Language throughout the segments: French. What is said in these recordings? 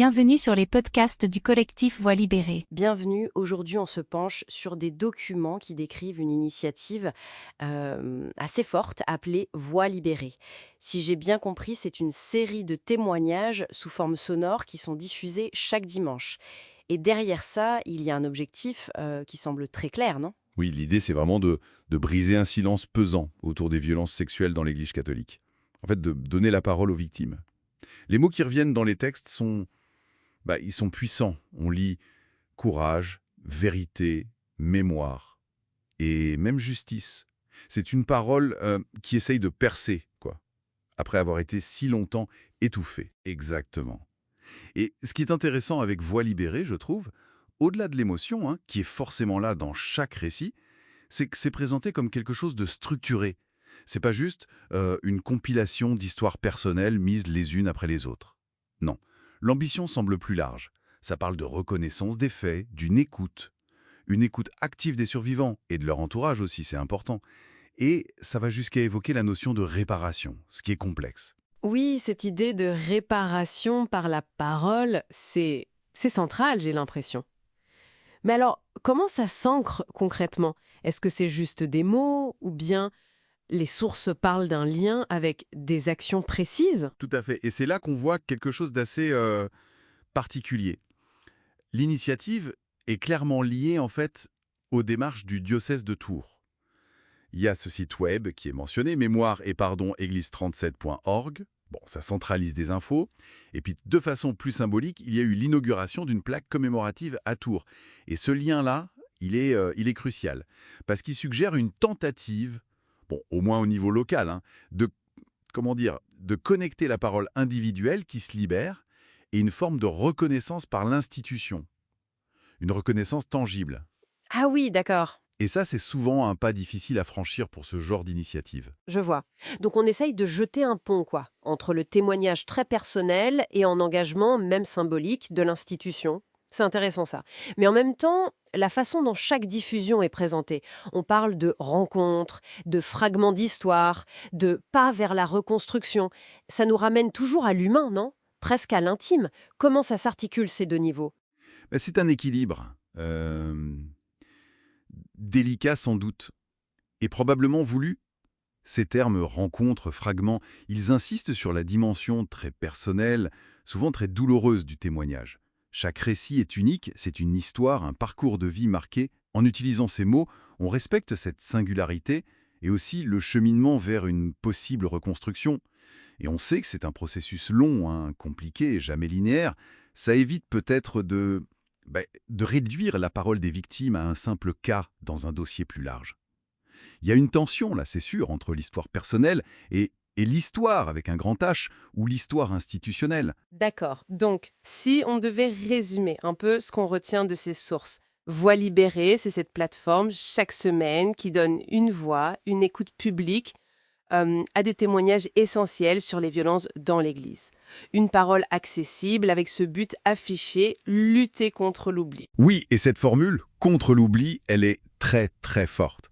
Bienvenue sur les podcasts du collectif Voix libérée. Bienvenue, aujourd'hui on se penche sur des documents qui décrivent une initiative assez forte appelée Voix libérée. Si j'ai bien compris, c'est une série de témoignages sous forme sonore qui sont diffusés chaque dimanche. Et derrière ça, il y a un objectif qui semble très clair, non? Oui, l'idée, c'est vraiment de briser un silence pesant autour des violences sexuelles dans l'Église catholique. En fait, de donner la parole aux victimes. Les mots qui reviennent dans les textes ils sont puissants. On lit courage, vérité, mémoire et même justice. C'est une parole qui essaye de percer, quoi, après avoir été si longtemps étouffée. Exactement. Et ce qui est intéressant avec Voix libérée, je trouve, au-delà de l'émotion, qui est forcément là dans chaque récit, c'est que c'est présenté comme quelque chose de structuré. C'est pas juste une compilation d'histoires personnelles mises les unes après les autres. Non, l'ambition semble plus large. Ça parle de reconnaissance des faits, d'une écoute. Une écoute active des survivants et de leur entourage aussi, c'est important. Et ça va jusqu'à évoquer la notion de réparation, ce qui est complexe. Oui, cette idée de réparation par la parole, c'est central, j'ai l'impression. Mais alors, comment ça s'ancre concrètement? Est-ce que c'est juste des mots ou bien les sources parlent d'un lien avec des actions précises? Tout à fait. Et c'est là qu'on voit quelque chose d'assez particulier. L'initiative est clairement liée, en fait, aux démarches du diocèse de Tours. Il y a ce site web qui est mentionné, église37.org. Bon, ça centralise des infos. Et puis, de façon plus symbolique, il y a eu l'inauguration d'une plaque commémorative à Tours. Et ce lien-là, il est crucial. Parce qu'il suggère une tentative, bon, au moins au niveau local, de connecter la parole individuelle qui se libère et une forme de reconnaissance par l'institution. Une reconnaissance tangible. Ah oui, d'accord. Et ça, c'est souvent un pas difficile à franchir pour ce genre d'initiative. Je vois. Donc on essaye de jeter un pont, quoi, entre le témoignage très personnel et en engagement, même symbolique, de l'institution. C'est intéressant ça. Mais en même temps, la façon dont chaque diffusion est présentée, on parle de rencontres, de fragments d'histoire, de pas vers la reconstruction. Ça nous ramène toujours à l'humain, non? Presque à l'intime. Comment ça s'articule ces deux niveaux? Ben, c'est un équilibre. Délicat sans doute. Et probablement voulu. Ces termes rencontres, fragments, ils insistent sur la dimension très personnelle, souvent très douloureuse du témoignage. Chaque récit est unique, c'est une histoire, un parcours de vie marqué. En utilisant ces mots, on respecte cette singularité et aussi le cheminement vers une possible reconstruction. Et on sait que c'est un processus long, compliqué, jamais linéaire. Ça évite peut-être de réduire la parole des victimes à un simple cas dans un dossier plus large. Il y a une tension, là, c'est sûr, entre l'histoire personnelle et l'histoire avec un grand H, ou l'histoire institutionnelle. D'accord. Donc, si on devait résumer un peu ce qu'on retient de ces sources, Voix libérée, c'est cette plateforme chaque semaine qui donne une voix, une écoute publique à des témoignages essentiels sur les violences dans l'Église. Une parole accessible avec ce but affiché, lutter contre l'oubli. Oui, et cette formule, contre l'oubli, elle est très très forte.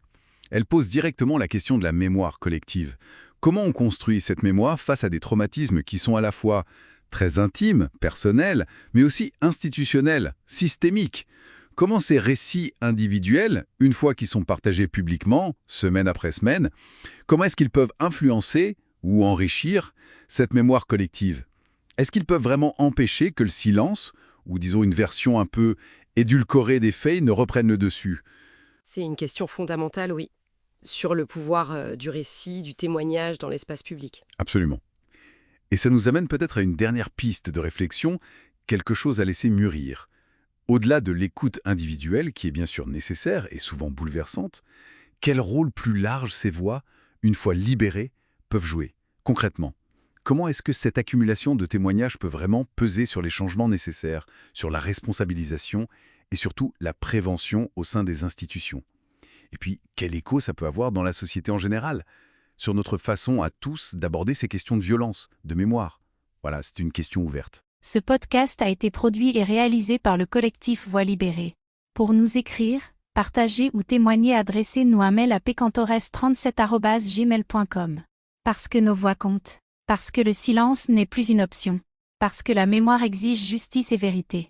Elle pose directement la question de la mémoire collective. Comment on construit cette mémoire face à des traumatismes qui sont à la fois très intimes, personnels, mais aussi institutionnels, systémiques? Comment ces récits individuels, une fois qu'ils sont partagés publiquement, semaine après semaine, comment est-ce qu'ils peuvent influencer ou enrichir cette mémoire collective? Est-ce qu'ils peuvent vraiment empêcher que le silence, ou disons une version un peu édulcorée des faits, ne reprenne le dessus? C'est une question fondamentale, oui, sur le pouvoir du récit, du témoignage dans l'espace public. Absolument. Et ça nous amène peut-être à une dernière piste de réflexion, quelque chose à laisser mûrir. Au-delà de l'écoute individuelle, qui est bien sûr nécessaire et souvent bouleversante, quel rôle plus large ces voix, une fois libérées, peuvent jouer, concrètement? Comment est-ce que cette accumulation de témoignages peut vraiment peser sur les changements nécessaires, sur la responsabilisation et surtout la prévention au sein des institutions? Et puis, quel écho ça peut avoir dans la société en général, sur notre façon à tous d'aborder ces questions de violence, de mémoire? Voilà, c'est une question ouverte. Ce podcast a été produit et réalisé par le collectif Voix libérée. Pour nous écrire, partager ou témoigner, adressez-nous un mail à pecantores37@gmail.com. Parce que nos voix comptent. Parce que le silence n'est plus une option. Parce que la mémoire exige justice et vérité.